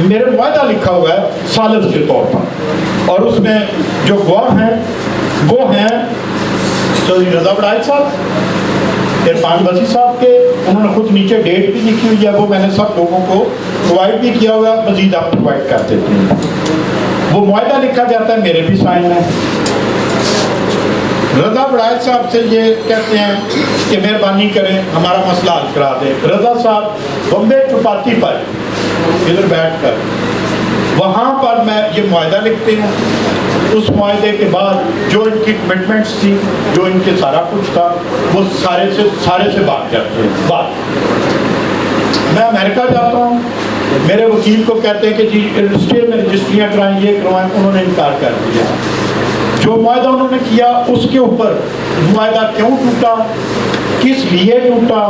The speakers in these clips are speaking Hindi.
मेरे मुआहदा लिखा हुआ है सालिस के तौर पर, और उसमें जो गवाह हैं वो हैं चौधरी रजा बड़ाइच साहब, इरफान वसी साहब के, उन्होंने खुद नीचे डेट भी लिखी हुई है, वो मैंने सब लोगों को प्रोवाइड भी किया हुआ, मजीद आप प्रोवाइड कर देते हैं। वो मुआहदा लिखा जाता है, मेरे भी साइन है। रजा बड़ाइच साहब से ये कहते हैं कि मेहरबानी करें हमारा मसला हल करा दें। रजा साहब बम्बे चौपाटी पर इधर बैठ कर वहाँ पर मैं ये मुआहदा लिखते हैं। उस मुआहदे के बाद जो इनकी कमिटमेंट्स थी, जो इनके सारा कुछ था, वो सारे से बात करते हैं। बात मैं अमेरिका जाता हूँ, मेरे वकील को कहते हैं कि जी स्टे में रजिस्ट्रियाँ कराएं, ये करवाएं, उन्होंने इनकार कर दिया। जो मुआहदा उन्होंने किया उसके ऊपर मुआहदा क्यों टूटा, किस लिए टूटा,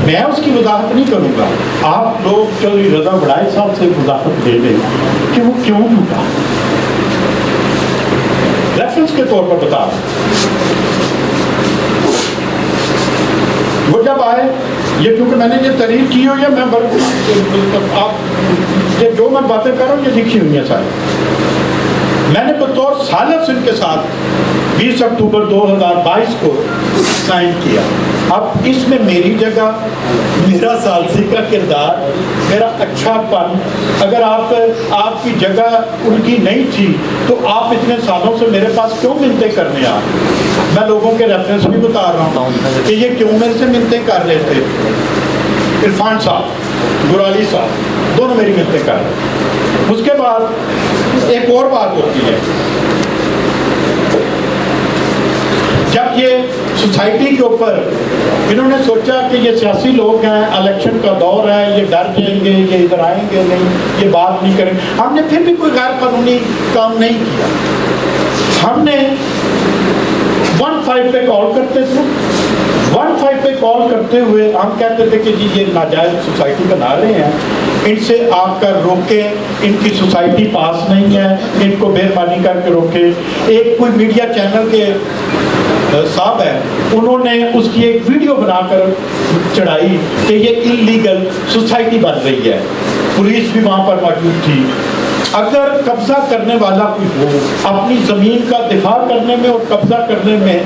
मैं उसकी वजाहत नहीं करूँगा। आप लोग चौधरी रजा बड़ाइच साहब से वजाहत दे दें कि वो क्यों टूटा, रेफरेंस के तौर पर बता। वो जब आए, ये क्योंकि मैंने ये तहरीर की हुई है, मैं आप ये जो मैं बातें कर रहा हूँ ये लिखी हुई है सारी। मैंने बतौर सालिस इनके साथ 20 अक्टूबर 2022 को साइन किया। अब इसमें मेरी जगह, मेरा सालसी का किरदार, मेरा अच्छापन, अगर आपकी जगह उनकी नहीं थी तो आप इतने सालों से मेरे पास क्यों मिन्नतें करने आ? मैं लोगों के रेफरेंस भी बता रहा हूँ कि ये क्यों मेरे से मिन्नतें कर रहे थे। इरफान साहब, गुराली साहब, दोनों मेरी मिन्नतें कर रहे। उसके बाद एक और बात होती है, जब ये सोसाइटी के ऊपर इन्होंने सोचा कि ये सियासी लोग हैं, इलेक्शन का दौर है, ये डर जाएंगे, ये इधर आएंगे नहीं, ये बात नहीं करेंगे, हमने फिर भी कोई गैर कानूनी काम नहीं किया। हमने 1-5 पे कॉल करते थे, 1-5 पे कॉल करते हुए हम कहते थे कि जी ये नाजायज सोसाइटी बना रहे हैं, इनसे आकर रोके, इनकी सोसाइटी पास नहीं है, इनको मेहरबानी करके रोके। एक कोई मीडिया चैनल के साहब है, उन्होंने उसकी एक वीडियो बनाकर चढ़ाई कि ये इलीगल सोसाइटी बन रही है, पुलिस भी वहाँ पर मौजूद थी। अगर कब्जा करने वाला कोई हो, अपनी ज़मीन का दिफा करने में और कब्जा करने में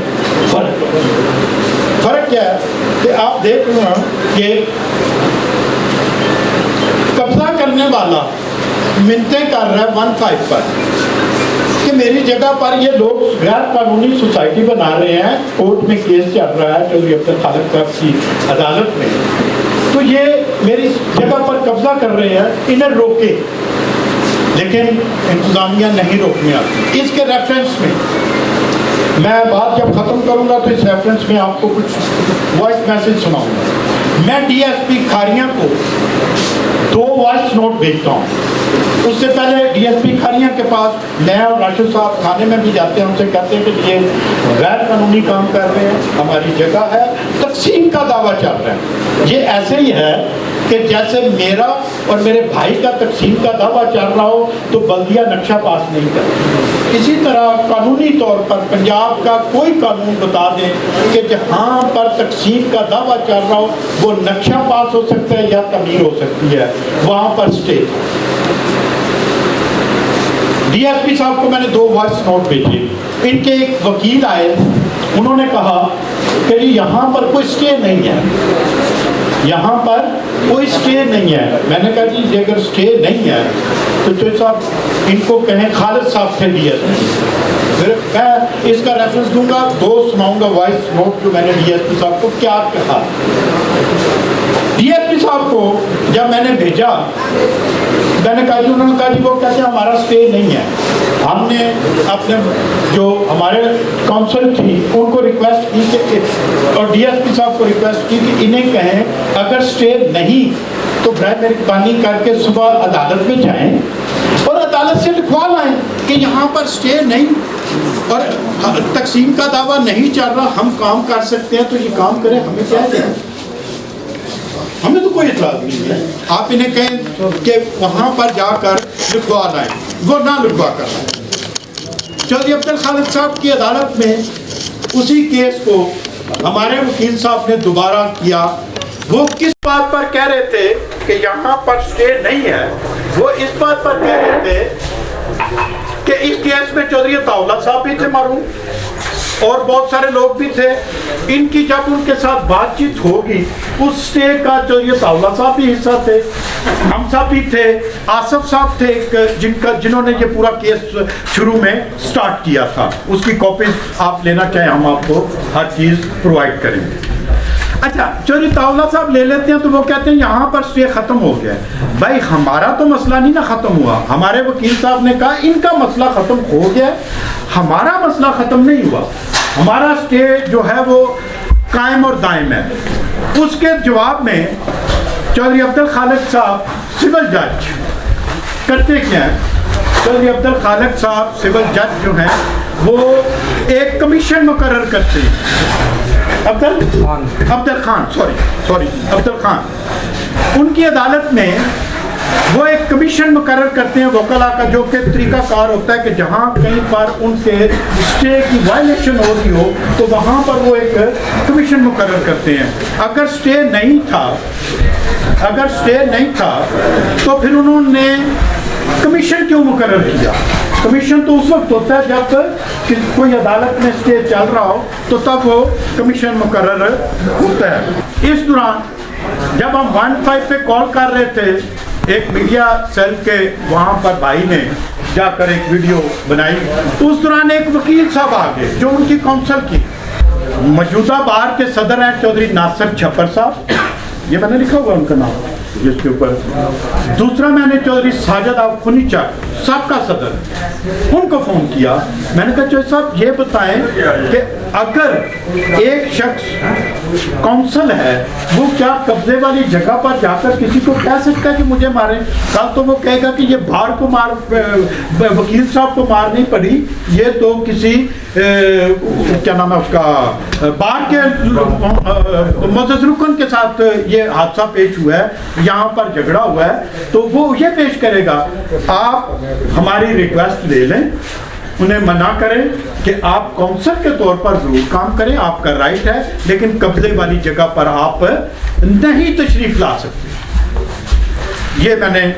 फ़र्क क्या है कि आप देख रहे हैं कि कब्जा करने वाला मिन्नतें कर रहा है 1-5 पर कि मेरी जगह पर ये लोग गैर कानूनी सोसाइटी बना रहे हैं, कोर्ट में केस चल रहा है चौधरी अब्दुल खालिक साहब की अदालत में, तो ये मेरी जगह पर कब्जा कर रहे हैं, इन्हें रोके। लेकिन इंतज़ामिया नहीं रोकने आती। इसके रेफरेंस में मैं बात जब ख़त्म करूंगा तो इस रेफरेंस में आपको कुछ वॉइस मैसेज सुनाऊंगा। मैं डीएसपी खारियां को 2 वॉइस नोट भेजता हूँ। उससे पहले डीएसपी खारियां के पास मैं और राशिद साहब थाने में भी जाते हैं, उनसे कहते हैं कि ये गैर कानूनी काम कर रहे हैं, हमारी जगह है, तकसीम का दावा चल रहा है। ये ऐसे ही है कि जैसे मेरा और मेरे भाई का तकसीम का दावा चल रहा हो तो बल्दिया नक्शा पास नहीं करती। इसी तरह कानूनी तौर पर पंजाब का कोई कानून बता दें कि जहाँ पर तकसीम का दावा चल रहा हो वो नक्शा पास हो सकता है या तमीर हो सकती है, वहाँ पर स्टे। डीएसपी साहब को मैंने 2 वॉइस नोट भेजे। इनके एक वकील आए, उन्होंने कहा कि यहाँ पर कोई स्टे नहीं है, यहाँ पर कोई स्टे नहीं है। मैंने कहा जी अगर स्टे नहीं है तो चौधरी साहब इनको कहें खालिद साहब से डीएसपी। फिर मैं इसका रेफरेंस दूंगा, 2 सुनाऊंगा वॉइस नोट जो मैंने डीएसपी साहब को क्या कहा। डीएसपी साहब को जब मैंने भेजा, मैंने कहा जी, उन्होंने कहा जी वो कहते हैं हमारा स्टे नहीं है। हमने अपने जो हमारे काउंसिल थी उनको रिक्वेस्ट की कि, और डीएसपी साहब को रिक्वेस्ट की कि इन्हें कहें अगर स्टे नहीं तो मेहरबानी करके सुबह अदालत में जाएं और अदालत से लिखवा लाएं कि यहाँ पर स्टे नहीं और तकसीम का दावा नहीं चल रहा, हम काम कर सकते हैं तो ये काम करें, हमें क्या है, हमें तो कोई इतराज़ नहीं है। आप इन्हें कहें कि वहाँ पर जाकर लिखवा लाएं, वो ना लिखवा कर लाएं। चौधरी अब्दुल खालिक साहब की अदालत में उसी केस को हमारे वकील साहब ने दोबारा किया, वो किस बात पर कह रहे थे कि यहाँ पर स्टे नहीं है, वो इस बात पर कह रहे थे कि इस केस में चौधरी अताउल्लाह साहब भी थे मारूम और बहुत सारे लोग भी थे। इनकी जब उनके साथ बातचीत होगी, उस स्टे का चौधरी अताउल्लाह साहब भी हिस्सा थे, हम साहब भी थे, आसफ साहब थे जिन्होंने ये पूरा केस शुरू में स्टार्ट किया था। उसकी कॉपीज आप लेना चाहें हम आपको हर चीज़ प्रोवाइड करेंगे। अच्छा, चौधरी अताउल्लाह साहब ले लेते हैं तो वो कहते हैं यहाँ पर स्टे ख़त्म हो गया है। भाई हमारा तो मसला नहीं ना ख़त्म हुआ, हमारे वकील साहब ने कहा इनका मसला ख़त्म हो गया, हमारा मसला ख़त्म नहीं हुआ, हमारा स्टे जो है वो कायम और दायम है। उसके जवाब में चौधरी अब्दुल खालिक साहब सिविल जज करते क्या हैं, चौधरी अब्दुल खालिक साहब सिविल जज जो हैं वो एक कमीशन मुकर्रर करते हैं। अब्दुल खान उनकी अदालत में वो एक कमीशन मुकर्रर करते हैं वकला का, जो कि तरीकाकार होता है कि जहाँ कहीं पर उनके स्टे की वायलेशन हो रही हो तो वहाँ पर वो एक कमीशन मुकर्रर करते हैं। अगर स्टे नहीं था तो फिर उन्होंने कमीशन क्यों मुकर्रर किया? कमीशन तो उस वक्त होता है जब कोई अदालत में स्टे चल रहा हो तो तब वो कमीशन मुकर्रर होता है। इस दौरान जब हम 15 पे कॉल कर रहे थे, एक मीडिया सेल के वहाँ पर भाई ने जाकर एक वीडियो बनाई, उस दौरान एक वकील साहब आ गए जो उनकी काउंसिल की, मौजूदा बार के सदर हैं चौधरी नासिर छप्पर साहब, ये मैंने लिखा हुआ उनका नाम जिसके ऊपर। दूसरा मैंने चौधरी साजिद खुनीचा सबका सदर, उनको फ़ोन किया। मैंने कहा चौधरी साहब ये बताएं कि अगर एक शख्स काउंसिल है वो क्या कब्जे वाली जगह पर जाकर किसी को कह सकता है कि मुझे मारे? कल तो वो कहेगा कि ये बार को मार, वकील साहब को मारनी पड़ी, ये तो किसी क्या नाम है उसका, बार के मुअज़्ज़ज़ रुकन के साथ ये हादसा पेश हुआ है, यहाँ पर झगड़ा हुआ है, तो वो ये पेश करेगा। आप हमारी रिक्वेस्ट ले लें, उन्हें मना करें कि आप काउंसिल के तौर पर जरूर काम करें, आपका राइट है, लेकिन कब्जे वाली जगह पर आप नहीं तशरीफ ला सकते। ये मैंने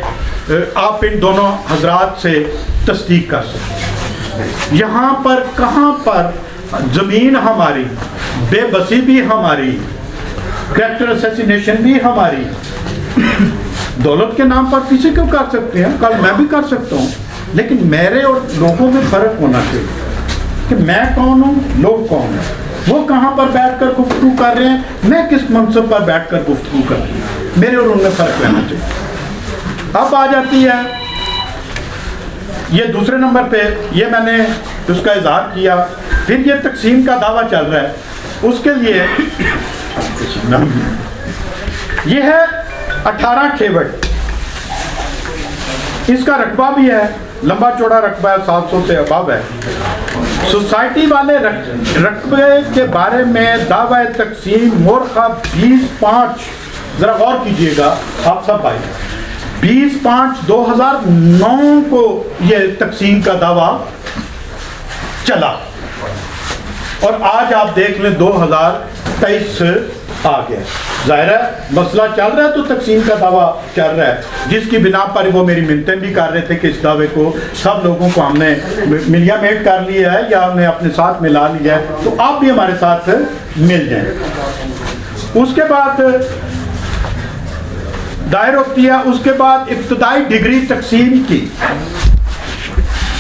आप इन दोनों हजरात से तस्दीक कर सकते। यहाँ पर कहाँ पर ज़मीन हमारी, बेबसी भी हमारी, कैरेक्टर असैसिनेशन भी हमारी, दौलत के नाम पर किसी को कर सकते हैं, कल मैं भी कर सकता हूँ, लेकिन मेरे और लोगों में फ़र्क होना चाहिए कि मैं कौन हूँ, लोग कौन हैं। वो कहाँ पर बैठकर गुफ्तगू कर रहे हैं, मैं किस मंसब पर बैठकर गुफ्तगू कर रही हूँ, मेरे और उनमें फ़र्क रहना चाहिए। अब आ जाती है ये दूसरे नंबर पे, ये मैंने उसका इज़हार किया। फिर ये तकसीम का दावा चल रहा है, उसके लिए ये है 18 खेवट, इसका रकबा भी है, लंबा चौड़ा रकबा है, 700 से अबव है। सोसाइटी वाले रकबे के बारे में दावा तकसीम मोरखा 20/5, जरा गौर कीजिएगा आप सब भाई, 20/5/2009 को ये तकसीम का दावा चला और आज आप देख लें 2023 आ गया। जाहिर है मसला चल रहा है तो तकसीम का दावा चल रहा है, जिसकी बिना पर वो मेरी मिन्नतें भी कर रहे थे कि इस दावे को सब लोगों को हमने मिलिया मेट कर लिया है या हमने अपने साथ मिला लिया है, तो आप भी हमारे साथ मिल जाएं। उसके बाद दायर होती है, उसके बाद इब्तदाई डिग्री तकसीम की,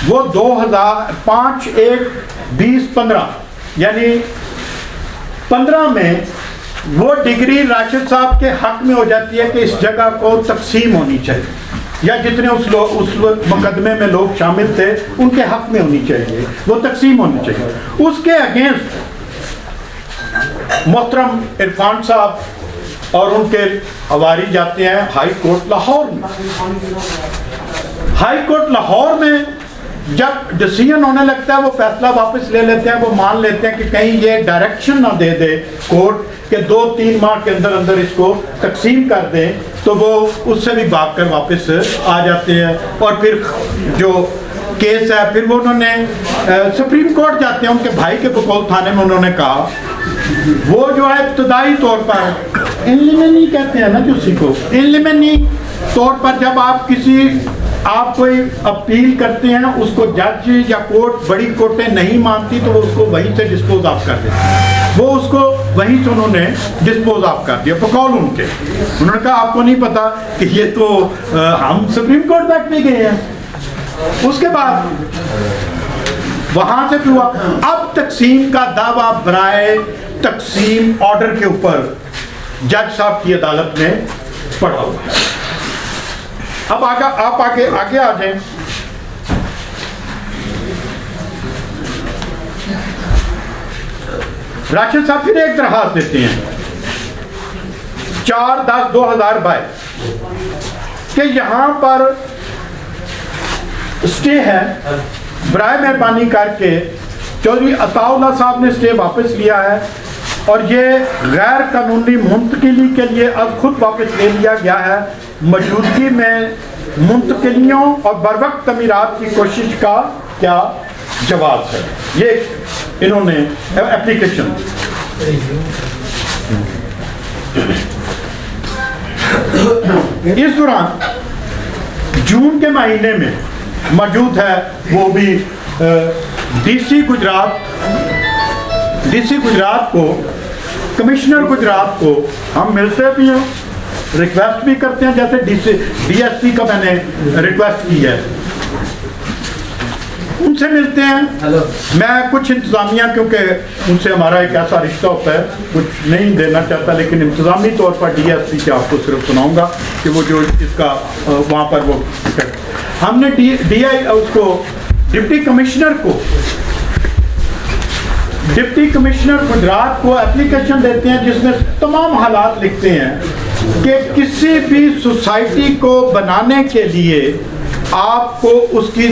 वो 2005/1/2015 यानी 15 में वो डिग्री राशिद साहब के हक में हो जाती है कि इस जगह को तकसीम होनी चाहिए, या जितने उस मुकदमे में लोग शामिल थे उनके हक में होनी चाहिए, वो तकसीम होनी चाहिए। उसके अगेंस्ट मोहतरम इरफान साहब और उनके हवारी जाते हैं हाई कोर्ट लाहौर में। हाई कोर्ट लाहौर में जब डिसीजन होने लगता है, वो फैसला वापस ले लेते हैं, वो मान लेते हैं कि कहीं ये डायरेक्शन ना दे दे कोर्ट कि 2-3 माह के अंदर अंदर इसको तकसीम कर दें, तो वो उससे भी भागकर वापस आ जाते हैं। और फिर जो केस है फिर वो उन्होंने सुप्रीम कोर्ट जाते हैं, उनके भाई के बकौल थाने में उन्होंने कहा वो जो है इब्तदाई तौर पर इनलिमनी कहते हैं ना किसी को, इनलिमनी तौर पर जब आप कोई अपील करते हैं, उसको जज या कोर्ट, बड़ी कोर्टें नहीं मानती तो वो उसको वहीं से डिस्पोज ऑफ कर देती है। वो उसको वहीं से उन्होंने डिस्पोज ऑफ कर दिया बकौल उनके। उन्होंने कहा आपको नहीं पता कि ये तो हम सुप्रीम कोर्ट तक भी गए हैं। उसके बाद वहां से भी हुआ। अब तकसीम का दावा बराए तकसीम ऑर्डर के ऊपर जज साहब की अदालत में पड़ा हुआ है। अब आप आगे आ जाएं। राशिद साहब फिर एक दरखास्त देते हैं 4/10/2022 कि यहां पर स्टे है, बराए मेहरबानी करके चौधरी अताउल्लाह साहब ने स्टे वापस लिया है और ये गैर कानूनी मुंतकिली के लिए अब खुद वापस ले लिया गया है। मौजूदगी में मुंतकिलियों और बरवक्त तमीरात की कोशिश का क्या जवाब है, ये इन्होंने एप्लीकेशन। इस दौरान जून के महीने में मौजूद है वो भी डीसी गुजरात को, कमिश्नर गुजरात को हम मिलते भी हैं, रिक्वेस्ट भी करते हैं, जैसे डीएसपी का मैंने रिक्वेस्ट की है, उनसे मिलते हैं। मैं कुछ इंतजामिया, क्योंकि उनसे हमारा एक ऐसा रिश्ता होता है, कुछ नहीं देना चाहता, लेकिन इंतजामी तौर पर डीएसपी से आपको सिर्फ सुनाऊंगा कि वो जो इसका वहाँ पर वो हमने उसको डिप्टी कमिश्नर गुजरात को एप्लीकेशन देते हैं जिसमें तमाम हालात लिखते हैं कि किसी भी सोसाइटी को बनाने के लिए आपको उसकी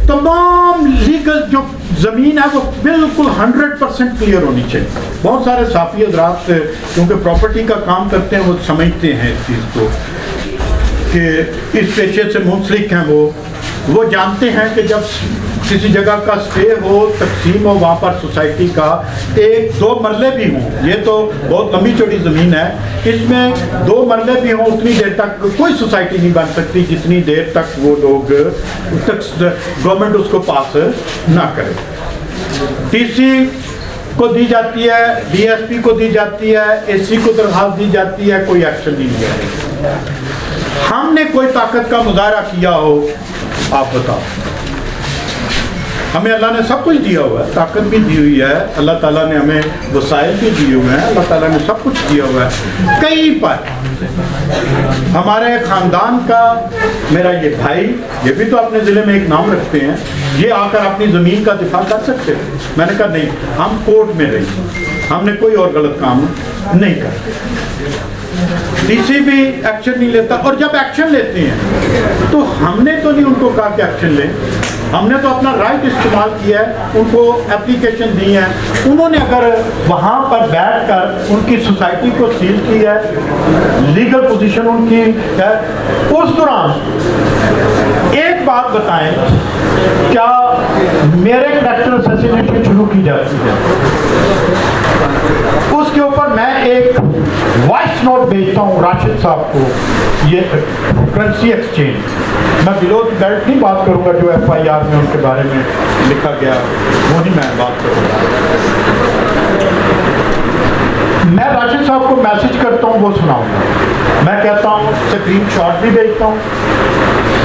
तमाम लीगल जो ज़मीन है वो बिल्कुल 100% क्लियर होनी चाहिए। बहुत सारे साफी हज़रात क्योंकि प्रॉपर्टी का काम करते हैं, वो समझते हैं इस चीज़ को कि इस पेशे से मुंसलिक हैं, वो जानते हैं कि जब किसी जगह का स्टे हो, तकसीम हो, वहाँ पर सोसाइटी का 1-2 मरले भी हों, ये तो बहुत लंबी चौड़ी ज़मीन है, इसमें 2 मरले भी हों, उतनी देर तक कोई सोसाइटी नहीं बन सकती जितनी देर तक वो लोग गवर्नमेंट उसको पास ना करे। डीसी को दी जाती है, डीएसपी को दी जाती है, एससी को दरखास्त दी जाती है, कोई एक्शन नहीं लिया। हमने कोई ताकत का मुजाहरा किया हो, आप बताओ। हमें अल्लाह ने सब कुछ दिया हुआ है, ताकत भी दी हुई है, अल्लाह ताला ने हमें वसाइल भी दिए हुए हैं, अल्लाह ताला ने सब कुछ दिया हुआ है। कहीं पर हमारे ख़ानदान का मेरा ये भाई, ये भी तो अपने ज़िले में एक नाम रखते हैं, ये आकर अपनी ज़मीन का दिफा कर सकते हैं। मैंने कहा नहीं, हम कोर्ट में रही, हमने कोई और गलत काम नहीं करते। डीसी भी एक्शन नहीं लेता, और जब एक्शन लेते हैं तो हमने तो नहीं उनको कहा कि एक्शन लें, हमने तो अपना राइट इस्तेमाल किया है, उनको एप्लीकेशन दी है। उन्होंने अगर वहाँ पर बैठकर उनकी सोसाइटी को सील की है, लीगल पोजीशन उनकी है, उस दौरान एक बात बताएं, क्या मेरे कैरेक्टर असैसिनेशन शुरू की जाती है, उसके ऊपर मैं एक वॉइस नोट भेजता हूँ राशिद साहब को, ये करेंसी एक्सचेंज, मैं बिलो द बेल्ट नहीं बात करूँगा, जो FIR में उनके बारे में लिखा गया वो नहीं मैं बात करूँगा। मैं राशिद साहब को मैसेज करता हूँ, वो सुनाऊँगा। मैं कहता हूँ, स्क्रीन शॉट भी भेजता हूँ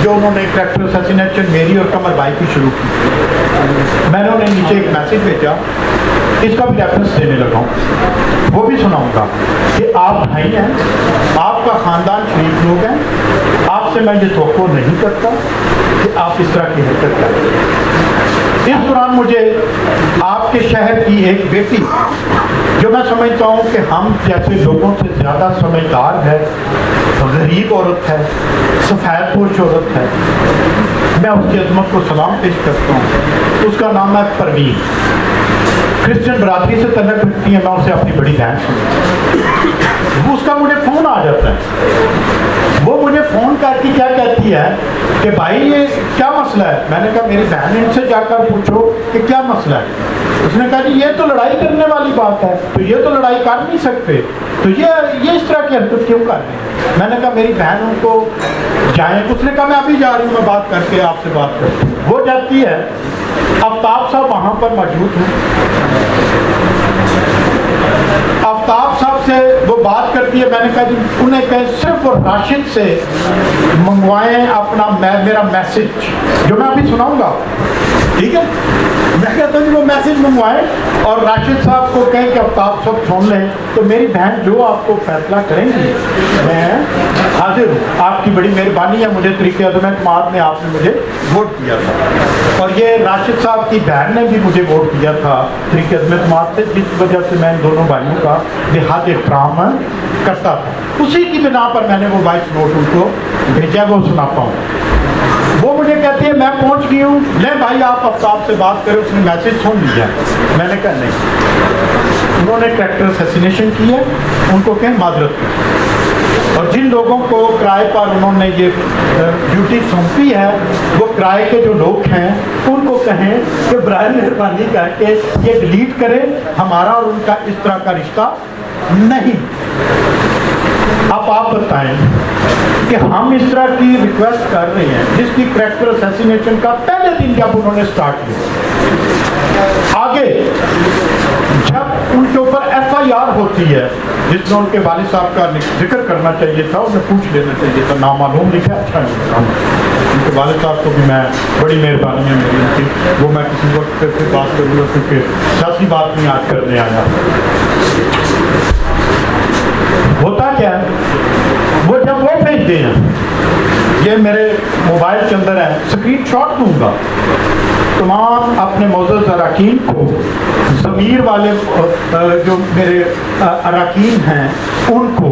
जो उन्होंने कैरेक्टर असैसिनेशन मेरी और कमर भाई की शुरू की। मैंने उन्हें नीचे एक मैसेज भेजा, इसका भी रेफरेंस देने लगा हूँ, वो भी सुनाऊंगा कि आप भाई हैं, आपका ख़ानदान शरीफ लोग हैं, आपसे मैं ये तवक्को नहीं करता कि आप इस तरह की हरकत करें। इस दौरान मुझे आपके शहर की एक बेटी, जो मैं समझता हूँ कि हम जैसे लोगों से ज़्यादा समझदार है, गरीब औरत है, सफ़ेद पोश औरत है, मैं उसकी अजमत को सलाम पेश करता हूँ। उसका नाम है परवीन, क्रिश्चियन बरादरी से तल्लुक़ रखती है, मैं उससे अपनी बड़ी बहन समझती हूँ। उसका मुझे फ़ोन आ जाता है, वो मुझे फ़ोन करके क्या कहती है कि भाई ये क्या मसला है। मैंने कहा मेरी बहन इनसे जाकर पूछो कि क्या मसला है। उसने कहा जी ये तो लड़ाई करने वाली बात है, तो ये तो लड़ाई कर नहीं सकते, तो ये इस तरह की हरकत क्यों कर रहे हैं। मैंने कहा मेरी बहन उनको जाए। उसने कहा मैं अभी जा रही हूँ, मैं बात करके आपसे बात करती हूँ। वो जाती है, आफ्ताब साहब वहाँ पर मौजूद हैं। आफ्ताब साहब से वो बात करती है। मैंने कहा जी उन्हें कहे सिर्फ वो राशिद से मंगवाएं अपना मेरा मैसेज जो मैं अभी सुनाऊंगा, ठीक है। मैं कहता हूँ जी वो मैसेज मंगवाएं और राशिद साहब को कहें कि आफ्ताब साहब सुन लें, तो मेरी बहन जो आपको फैसला करेंगी मैं हाजिर हूँ। आपकी बड़ी मेहरबानी है, मुझे तरीके अज़्म में आपने मुझे वोट दिया था, और ये राशिद साहब की बहन ने भी मुझे वोट दिया था तरीके अज़्म से, जिस वजह से मैं इन दोनों भाइयों का बेहद एहतराम करता था। उसी की बिना पर मैंने वो वॉइस नोट उनको भेजा, वो सुनाता हूँ। वो मुझे कहती है मैं पहुंच गई हूँ, ले भाई आप आफ्ताब से बात करें, उसने मैसेज सुन लिया। मैंने कहा नहीं, उन्होंने कैरेक्टर असैसिनेशन की है, उनको कहें माजरत करें। और जिन लोगों को किराए पर उन्होंने ये ड्यूटी सौंपी है, वो किराए के जो लोग हैं उनको कहें कि बराए मेहरबानी करके ये डिलीट करें, हमारा और उनका इस तरह का रिश्ता नहीं। अब आप बताएं कि हम इस तरह की रिक्वेस्ट कर रहे हैं जिसकी कैरेक्टर असैसिनेशन का पहले दिन जब उन्होंने स्टार्ट किया, आगे जब उनके ऊपर FIR होती है जिसमें उनके वालिद साहब का जिक्र करना चाहिए था, उन्हें पूछ लेना चाहिए था, नामालूम लिखा, अच्छा नहीं लिखा। उनके वालिद साहब को भी मैं बड़ी मेहरबानी है मेरी उनकी, वो मैं किसी वक्त फिर बात करूँगा क्योंकि सियासी बात नहीं आज करने आया। होता क्या है, वो जब वो भेजते हैं, ये मेरे मोबाइल के अंदर है, स्क्रीन शॉट दूंगा, तमाम अपने मौजूद अरकान को, ज़मीर वाले जो मेरे अरकान हैं उनको,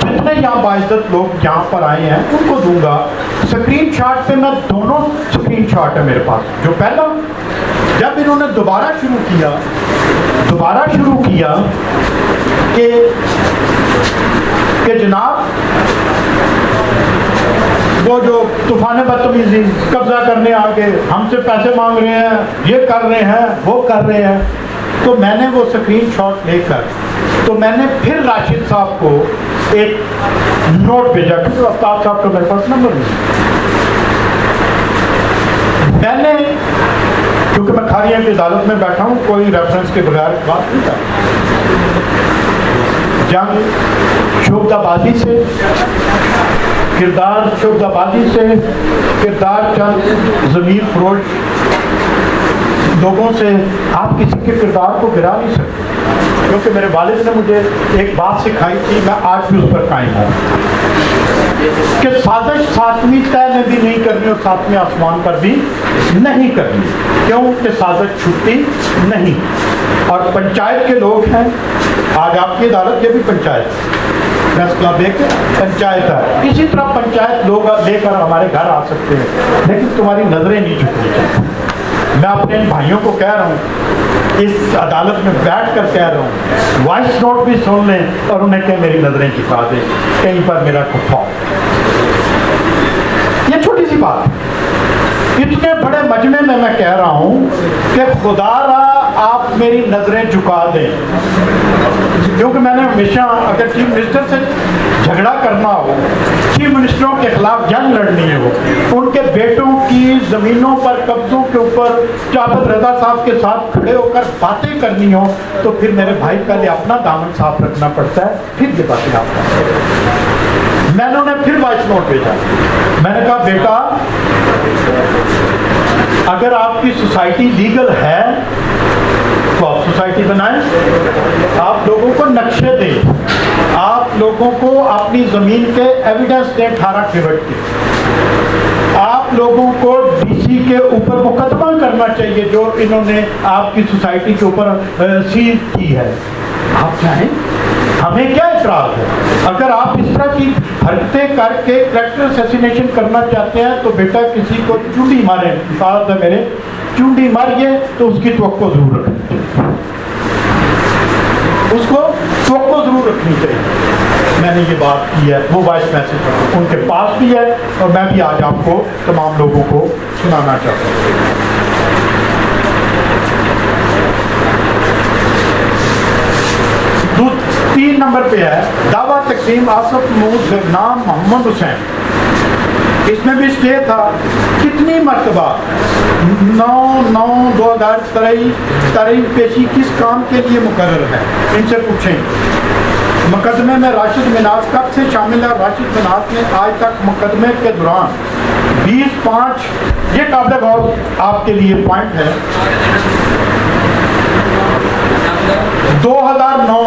जितने यहाँ बाइज़्ज़त लोग यहाँ पर आए हैं उनको दूंगा। स्क्रीन शॉट पे मैं दोनों स्क्रीन शॉट है मेरे पास। जो पहला जब इन्होंने दोबारा शुरू किया कि जनाब वो जो तूफान बदतमीजी कब्जा करने आ गए, हमसे पैसे मांग रहे हैं, ये कर रहे हैं, वो कर रहे हैं, तो मैंने वो स्क्रीन शॉट लेकर तो मैंने फिर राशिद साहब को एक नोट भेजा, क्योंकि आफ्ताब साहब का मेरे पास नंबर नहीं। मैंने, क्योंकि मैं खारिया की अदालत में बैठा हूँ, कोई रेफरेंस के बगैर बात नहीं करता। जंग शोबदाबाजी से, किरदार शोबदाबाजी से, किरदार चंद ज़मीर फरोश लोगों से आप किसी के किरदार को गिरा नहीं सकते, क्योंकि मेरे वालिद ने मुझे एक बात सिखाई थी, मैं आज भी उस पर कायम हूँ कि साजिश सातवीं तय में भी नहीं करनी और सातवें आसमान पर भी नहीं करनी, क्योंकि साजिश छुट्टी नहीं। और पंचायत के लोग हैं, आज आपकी अदालत ये भी पंचायत, प्रेस क्लब एक पंचायत है, इसी तरह पंचायत लोग लेकर हमारे घर आ सकते हैं, लेकिन तुम्हारी नजरें नहीं झुकनी चाहिए। मैं अपने भाइयों को कह रहा हूँ, इस अदालत में बैठ कर कह रहा हूँ, वॉइस नोट भी सुन लें और उन्हें कह मेरी नजरें झुका दें, कहीं पर मेरा कुफा। ये छोटी सी बात, इतने बड़े मजमे में मैं कह रहा हूँ कि खुदारा आप मेरी नजरें झुका दें, क्योंकि मैंने हमेशा अगर चीफ मिनिस्टर से झगड़ा करना हो, चीफ मिनिस्टरों के खिलाफ जंग लड़नी हो, उनके बेटों की ज़मीनों पर कब्जों के ऊपर जावेद रज़ा साहब के साथ खड़े होकर बातें करनी हो, तो फिर मेरे भाई पहले अपना दामन साफ रखना पड़ता है, फिर ये बातें आप करते हैं। मैंने उन्हें फिर वॉइस नोट भेजा, मैंने कहा बेटा अगर आपकी सोसाइटी लीगल है तो आप सोसाइटी बनाएं, आप लोगों को नक्शे दें, आप लोगों को अपनी ज़मीन के एविडेंस दें 18 किलोमीटर के, आप लोगों को DC के ऊपर मुकदमा करना चाहिए जो इन्होंने आपकी सोसाइटी के ऊपर सील की है। आप चाहें, हमें क्या इतराज़ है। अगर आप इस तरह की हरकतें करके कैरेक्टर असैसिनेशन करना चाहते हैं तो बेटा किसी को चुंडी मारे, साथ है मेरे, चुंडी मारिए तो उसकी तवक्को जरूर रखनी चाहिए, उसको तवक्को जरूर रखनी चाहिए। मैंने ये बात की है, वो वॉइस मैसेज उनके पास भी है और मैं भी आज आपको तमाम लोगों को सुनाना चाहता हूँ। 3 नंबर पे है दावा तकसीम आसफ महमूद नाम मोहम्मद हुसैन। इसमें भी स्टे था कितनी मरतबा 9/9/2023 पेशी किस काम के लिए मुकर्रर है, इनसे पूछें। मुकदमे में राशिद मिनाज कब से शामिल है? राशिद मिनाज ने आज तक मुकदमे के दौरान 20/5, ये काबिल गौर आपके लिए पॉइंट है, 2009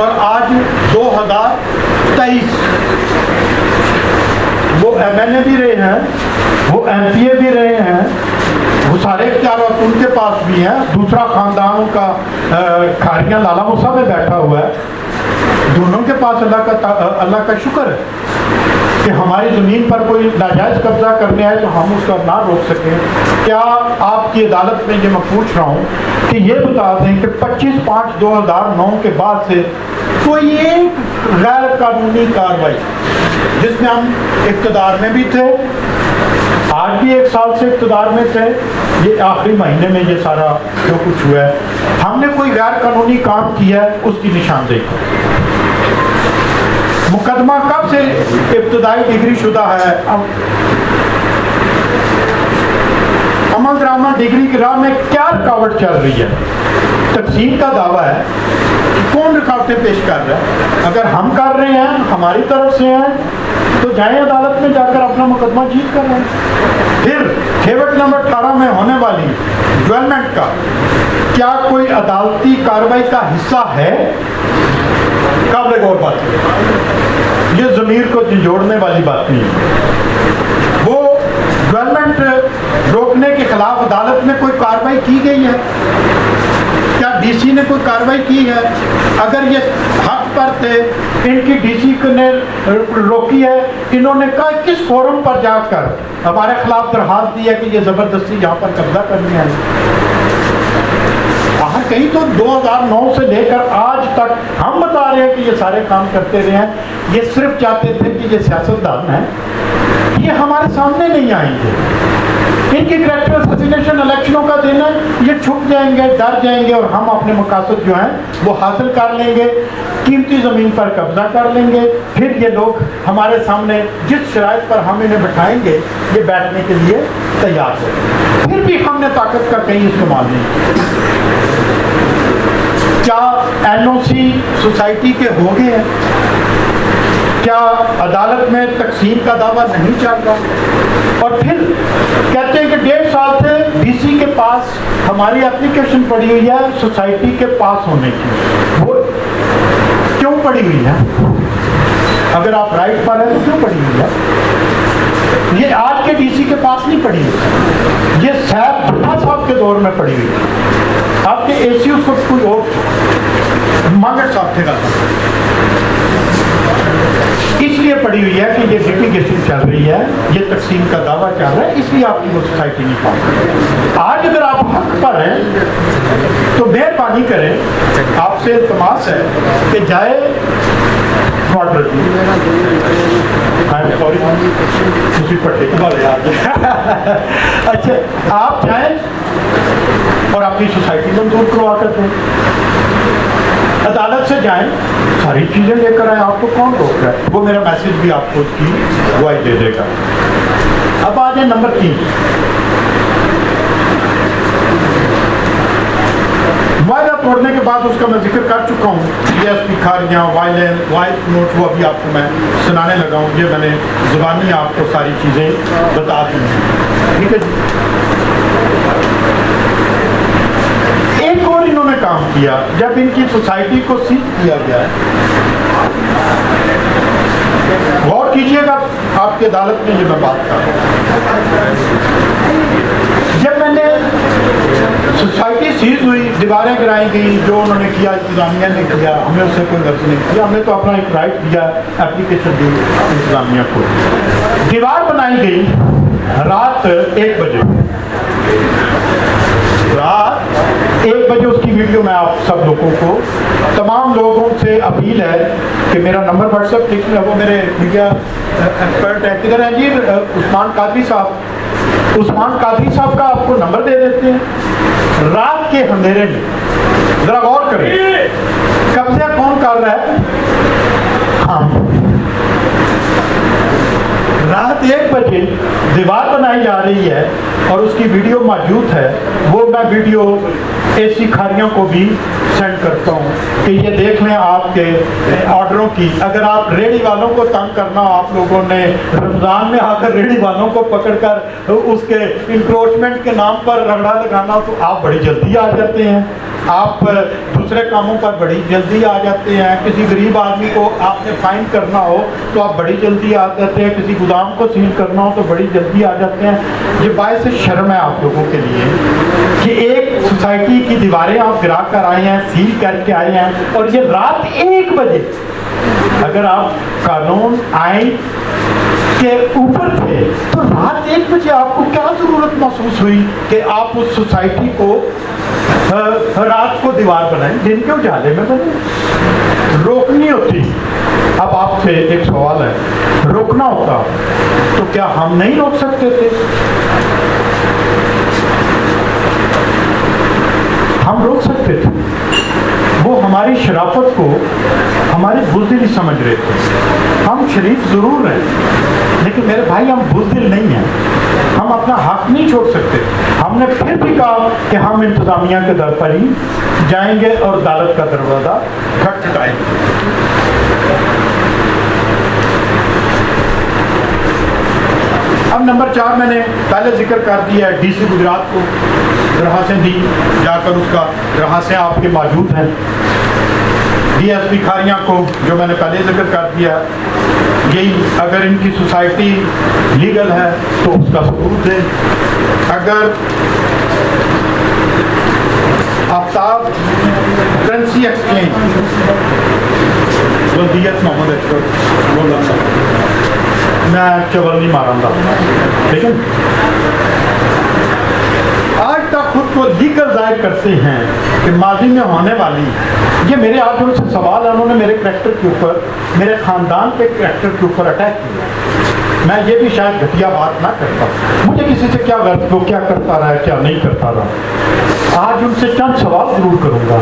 और आज 2023 वो MNA भी रहे हैं, वो MPA भी रहे हैं, वो सारे इख्तियार उनके पास भी हैं। दूसरा खानदान उनका खारियां लाला मूसा में बैठा हुआ है। दोनों के पास अल्लाह का शुक्र है कि हमारी ज़मीन पर कोई नाजायज़ कब्जा करने आए तो हम उसका ना रोक सकें। क्या आपकी अदालत में ये मैं पूछ रहा हूँ कि ये बता दें कि 25/5/2009 के बाद से कोई एक गैर कानूनी कार्रवाई जिसमें हम इक़्तिदार में भी थे, आज भी 1 साल से इक़्तिदार में थे, ये आखिरी महीने में ये सारा जो कुछ हुआ है, हमने कोई गैर कानूनी काम किया है उसकी निशानदेही करें। मुकदमा कब से इब्तदाई डिग्री शुदा है? अमल दरामद डिग्री की राह में क्या रुकावट चल रही है? तकसीम का दावा है कि कौन रुकावटें पेश कर रहा है? अगर हम कर रहे हैं, हमारी तरफ से हैं, तो जाएं अदालत में जाकर अपना मुकदमा जीत कर रहे हैं। फिर खेवट नंबर 18 में होने वाली डेवलपमेंट का क्या कोई अदालती कार्रवाई का हिस्सा है? काबिल गौर बात है, ये ज़मीर को झंझोड़ने वाली बात नहीं है। वो डेवलपमेंट रोकने के खिलाफ अदालत में कोई कार्रवाई की गई है? क्या DC ने कोई कार्रवाई की है? अगर ये हक पर थे, इनकी DC ने रोकी है, इन्होंने कहा किस फोरम पर जाकर हमारे खिलाफ दरखास्त दी है कि ये ज़बरदस्ती यहाँ पर कब्जा करनी है? कहीं तो 2009 से लेकर आज तक हम बता रहे हैं कि ये सारे काम करते रहे हैं। ये सिर्फ चाहते थे कि ये सियासतदान हैं, ये हमारे सामने नहीं आएंगे, इनकी कैरेक्टर असैसिनेशन इलेक्शनों का दिन है, ये छुप जाएंगे, डर जाएंगे और हम अपने मकासद जो हैं वो हासिल कर लेंगे, कीमती ज़मीन पर कब्जा कर लेंगे। फिर ये लोग हमारे सामने जिस शराइत पर हम इन्हें बैठाएंगे ये बैठने के लिए तैयार है। फिर भी हमने ताकत का कहीं इस्तेमाल नहीं किया। क्या NOC सोसाइटी के हो गए हैं? क्या अदालत में तकसीम का दावा नहीं चल रहा? और फिर कहते हैं कि 1.5 साल से DC के पास हमारी एप्लीकेशन पड़ी हुई है सोसाइटी के पास होने की। वो क्यों पड़ी हुई है? अगर आप राइट पर हैं तो क्यों पड़ी हुई है? ये आज के DC के पास नहीं पड़ी हुई, ये सैफ भट्टा साहब के दौर में पड़ी हुई है। आपके AC उसको कोई और मांगट साहब थे का, इसलिए पड़ी हुई है कि ये लिटिगेशन चल रही है, ये तकसीम का दावा चल रहा है, इसलिए आपकी वो सोसाइटी नहीं पास। आज अगर आप हक पर हैं तो मेहरबानी करें, आपसे इल्तमास है कि जाए सॉरी उसी पट्टे के बारे अच्छा, आप जाएं और अपनी सोसाइटी मंजूर करवा कर दें, अदालत से जाएं, सारी चीज़ें लेकर आए, आपको कौन रोक रहा है? वो मेरा मैसेज भी आपको उसकी गवाही दे देगा। अब आ जाए नंबर 3, वायदा तोड़ने के बाद उसका मैं जिक्र कर चुका हूँ। DSP खारियाँ, वॉइस नोट, वो अभी आपको मैं सुनाने लगा हूँ, ये मैंने ज़ुबानी आपको सारी चीज़ें बता दी हैं, ठीक है जी। एक और इन्होंने काम किया, जब इनकी सोसाइटी को सीज किया गया है, गौर कीजिएगा, आपकी अदालत में ये मैं बात कर रहा हूँ। जब मैंने सोसाइटी सीज हुई, दीवारें गिराई गई, जो उन्होंने किया इंतजामिया ने किया, हमने उससे कोई गर्ज नहीं किया, हमने तो अपना एक राइट दिया, एप्लीकेशन दी इंतजामिया को। दीवार बनाई गई रात 1 बजे, रात 1 बजे उसकी वीडियो में आप सब लोगों को, तमाम लोगों से अपील है कि मेरा नंबर व्हाट्सएप लिख लें, वो मेरे मीडिया एक्सपर्ट है, किधर है जी उस्मान कादरी साहब, उस्मान कादरी साहब का आपको नंबर दे देते हैं। रात के अंधेरे में जरा गौर करें, कब्जा कौन कर रहा है? हम। रात 1 बजे दीवार बनाई जा रही है और उसकी वीडियो मौजूद है। वो मैं वीडियो एसी खारियों को भी सेंड करता हूँ कि ये देख लें आपके ऑर्डरों की। अगर आप रेडी वालों को तंग करना, आप लोगों ने रमज़ान में आकर रेडी वालों को पकड़कर उसके इंक्रोचमेंट के नाम पर रगड़ा लगाना, तो आप बड़ी जल्दी आ जाते हैं। आप दूसरे कामों पर बड़ी जल्दी आ जाते हैं। किसी गरीब आदमी को आपने फाइन करना हो तो आप बड़ी जल्दी आ जाते हैं। किसी गोदाम को सील करना हो तो बड़ी जल्दी आ जाते हैं। ये बायस शर्म है आप लोगों के लिए कि एक सोसाइटी की दीवारें आप गिरा कर आए हैं, सील करके आए हैं, और ये रात 1 बजे अगर आप कानून आइन के ऊपर थे तो रात 1 बजे आपको क्या जरूरत महसूस हुई कि आप उस सोसाइटी को रात को दीवार बनाएं, दिन के उजाले में बने? रोकनी होती। अब आपसे एक सवाल है, रोकना होता तो क्या हम नहीं रोक सकते थे? हम रोक सकते थे। वो हमारी शराफत को हमारी बुज़दिली समझ रहे थे। हम शरीफ जरूर हैं, लेकिन मेरे भाई हम बुज़दिल नहीं हैं। हम अपना हक नहीं छोड़ सकते। हमने फिर भी कहा कि हम इंतजामिया के दर पर ही जाएंगे और अदालत का दरवाजा खटखटाएंगे। अब नंबर 4 मैंने पहले जिक्र कर दिया है, डीसी गुजरात को दरखास्तें दी, जाकर उसका दरखास्तें आपके मौजूद हैं। डीएसपी खारियां को जो मैंने पहले जिक्र कर दिया, यही अगर इनकी सोसाइटी लीगल है तो उसका सबूत दें। अगर आफ्ताब करेंसी एक्सचेंज वल्दियत मोहम्मद अशरफ, मैं चवल नहीं मारूंगा, ठीक है। आज तक खुद को लीगल जाहिर करते हैं कि माजी में होने वाली, ये मेरे आज उनसे सवाल है, उन्होंने मेरे करैक्टर के ऊपर, मेरे ख़ानदान के करैक्टर के ऊपर अटैक किया। मैं ये भी शायद घटिया बात ना करता, मुझे किसी से क्या गर्त वो क्या करता रहा है क्या नहीं करता रहा। आज उनसे चंद सवाल ज़रूर करूँगा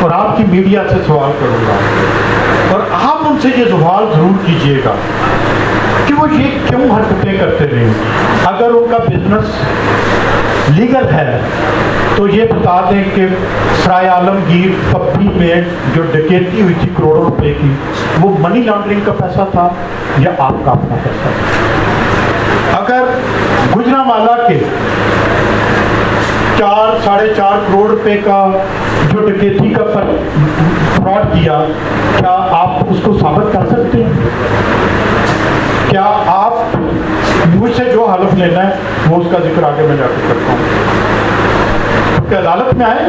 और आपकी मीडिया से सवाल करूँगा, और आप उनसे ये सवाल ज़रूर कीजिएगा कि वो ये क्यों हरकतें करते रहे। अगर उनका बिजनेस लीगल है तो ये बता दें कि सराय आलमगीर पप्पी में जो डकैती हुई थी करोड़ों रुपए की, वो मनी लॉन्ड्रिंग का पैसा था या आपका अपना पैसा था? अगर गुजरांवाला के 4-4.5 करोड़ रुपए का जो डकैती का फ्रॉड किया, क्या आप उसको साबित कर सकते हैं? क्या आप मुझसे जो हलफ लेना है वो उसका जिक्र आगे मैं जाकर करता हूँ। तो अदालत में आए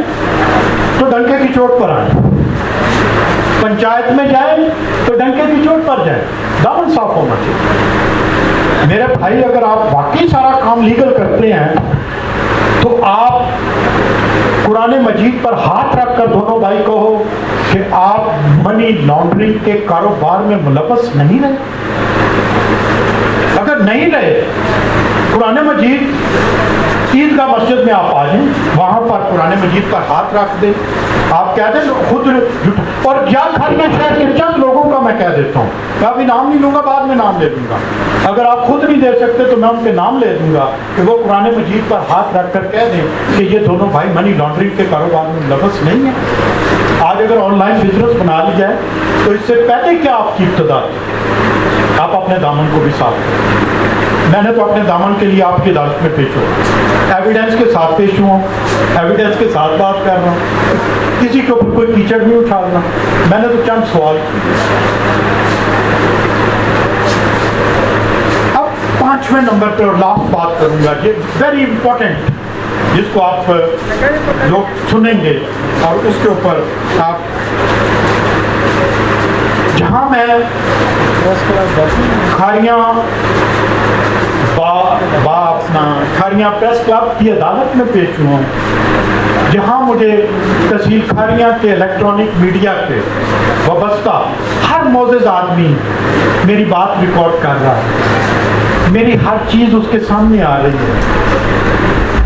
तो डंके की चोट पर आए, पंचायत में जाए तो डंके की चोट पर जाए, दामन साफ होना चाहिए। मेरे भाई, अगर आप वाकई सारा काम लीगल करते हैं तो आप कुरान मजीद पर हाथ रखकर दोनों भाई कहो कि आप मनी लॉन्ड्रिंग के कारोबार में मुलव्वस नहीं रहे। अगर नहीं रहे, कुरान मजीद ईदगाह मस्जिद में आप आ जाएं, वहाँ पर कुरान मजीद पर हाथ रख दें, आप कह दें खुद। और या खालिया शहर के चंद लोगों का मैं कह देता हूँ, मैं अभी नाम नहीं लूँगा, बाद में नाम ले लूँगा। अगर आप खुद नहीं दे सकते तो मैं उनके नाम ले दूँगा कि वो कुरान मजीद पर हाथ रख कर कह दें कि ये दोनों भाई मनी लॉन्ड्रिंग के कारोबार में मुलव्वस नहीं है। आज अगर ऑनलाइन बिजनेस बना ली जाए तो इससे पहले क्या आपकी इब्तिदा थी? आप अपने दामन को भी साफ करें। मैंने तो अपने दामन के लिए आपकी अदालत में पेश हो, एविडेंस के साथ पेश हुआ, एविडेंस के साथ बात कर रहा हूँ, किसी के ऊपर कोई कीचड़ नहीं उछालना। मैंने तो चंद सवाल किए। अब 5वें नंबर पर लास्ट बात करूँगा, ये वेरी इंपॉर्टेंट, जिसको आप लोग सुनेंगे और उसके ऊपर आप जहाँ मैं खारियाँ अपना खारियाँ प्रेस क्लब की अदालत में पेश हुआ हूँ, जहाँ मुझे तहसील खारियाँ के इलेक्ट्रॉनिक मीडिया के वाबस्ता हर मोअज़्ज़ज़ आदमी मेरी बात रिकॉर्ड कर रहा है, मेरी हर चीज़ उसके सामने आ रही है।